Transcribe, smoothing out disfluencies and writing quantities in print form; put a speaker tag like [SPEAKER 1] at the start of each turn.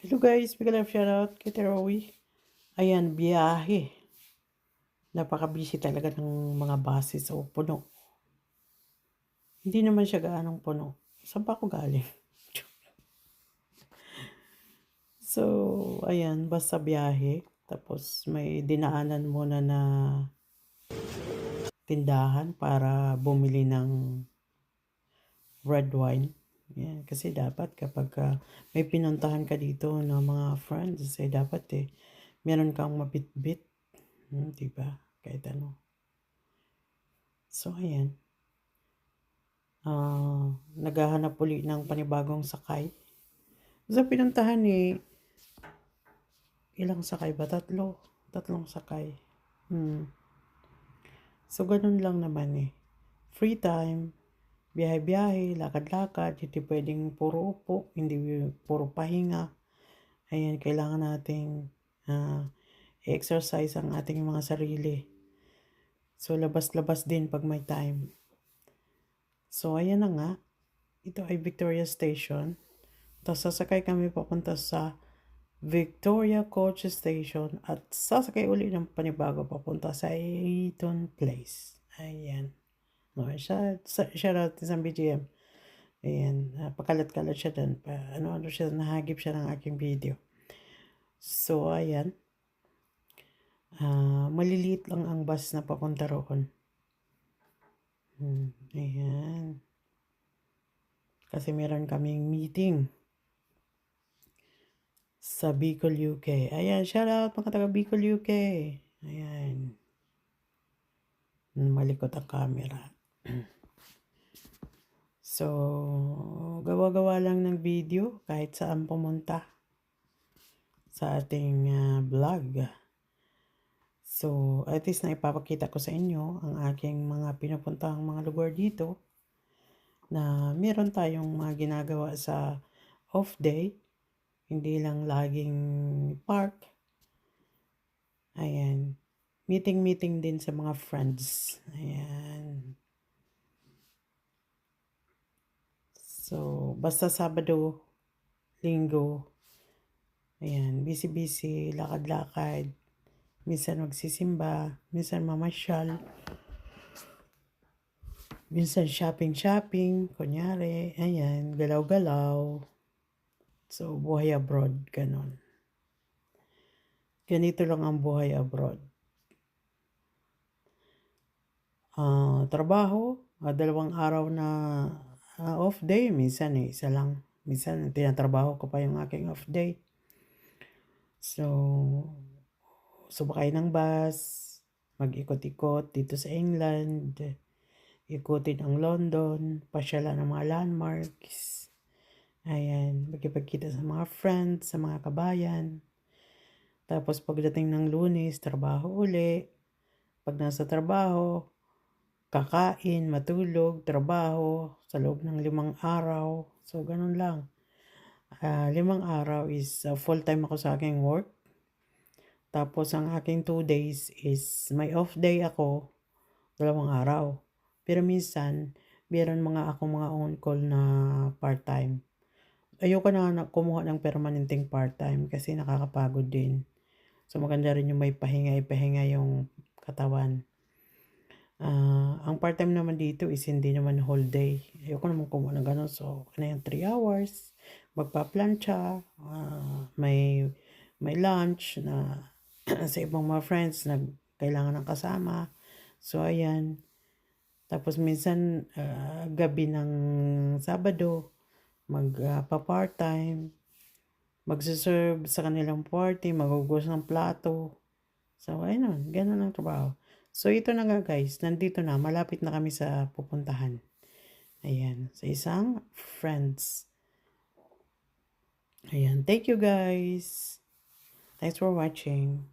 [SPEAKER 1] Hello guys, big love shoutout kay Terowi. Ayan, biyahe. Napaka-busy talaga ng mga buses o puno. Hindi naman siya gaanong puno. Saan pa ako galing? So, ayan, basta biyahe. Tapos may dinaanan muna na tindahan para bumili ng red wine. Yan, kasi dapat kapag may pinuntahan ka dito ng mga friends, dapat meron kang mabitbit. Diba? Kahit ano. So, ayan. Naghahanap uli ng panibagong sakay. Sa pinuntahan ilang sakay ba? Tatlong sakay. So, ganun lang naman. Free time, biyahe-biyahe, lakad-lakad, hindi pwedeng puro upo, hindi puro pahinga. Ayan, kailangan nating exercise ang ating mga sarili. So, labas-labas din pag may time. So, ayan na nga. Ito ay Victoria Station. Tapos sasakay kami papunta sa Victoria Coach Station at sasakay uli ng panibago papunta sa Eaton Place. Ayan. No, shout out sa BGM. Ayan. Pakalat-kalat siya dun. Ano siya, nahagip siya ng aking video. So, ayan. Maliliit lang ang bus na papunta roon. Ayan. Kasi meron kaming meeting sa Bicol, UK. Ayan, shout out mga taga Bicol, UK. Ayan. Malikot ang camera. So, gawa-gawa lang ng video kahit saan pumunta sa ating vlog. So, at least na ipapakita ko sa inyo ang aking mga pinupuntahang mga lugar dito na meron tayong mga ginagawa sa off day. Hindi lang laging park. Ayan. Meeting din sa mga friends. Ayan. So, basta Sabado, Linggo, ayan, busy-busy, lakad-lakad, minsan magsisimba, minsan mamasyal, minsan shopping, kunyari, ayan, galaw-galaw. So, buhay abroad, ganon. Ganito lang ang buhay abroad. Trabaho, 2 araw na off day, minsan isa lang. Minsan, tinatrabaho ko pa yung aking off day. So, sumakay ng bus, mag-ikot-ikot dito sa England, ikutin ang London, pasyalan ng mga landmarks. Ayan, magkipagkita sa mga friends, sa mga kabayan. Tapos pagdating ng Lunes, trabaho uli. Pag nasa trabaho, kakain, matulog, trabaho sa loob ng 5 araw. So, ganun lang. 5 araw is full-time ako sa aking work. Tapos, ang aking 2 days is may off day ako, 2 araw. Pero minsan, meron mga on-call na part-time. Ayoko na kumuha ng permanenteng part-time kasi nakakapagod din. So, maganda rin yung may pahinga yung katawan. Ang part-time naman dito is hindi naman whole day. Ayoko naman kumuha ng gano'n. So, 3 hours, magpa-plancha, may lunch na sa ibang mga friends na kailangan ng kasama. So, ayan. Tapos minsan, gabi ng Sabado, magpa-part-time, magsiserve sa kanilang party, magugus ng plato. So, ayun, ganun ang trabaho. So, ito na nga guys, nandito na, malapit na kami sa pupuntahan. Ayan, sa isang friends. Ayan, thank you guys. Thanks for watching.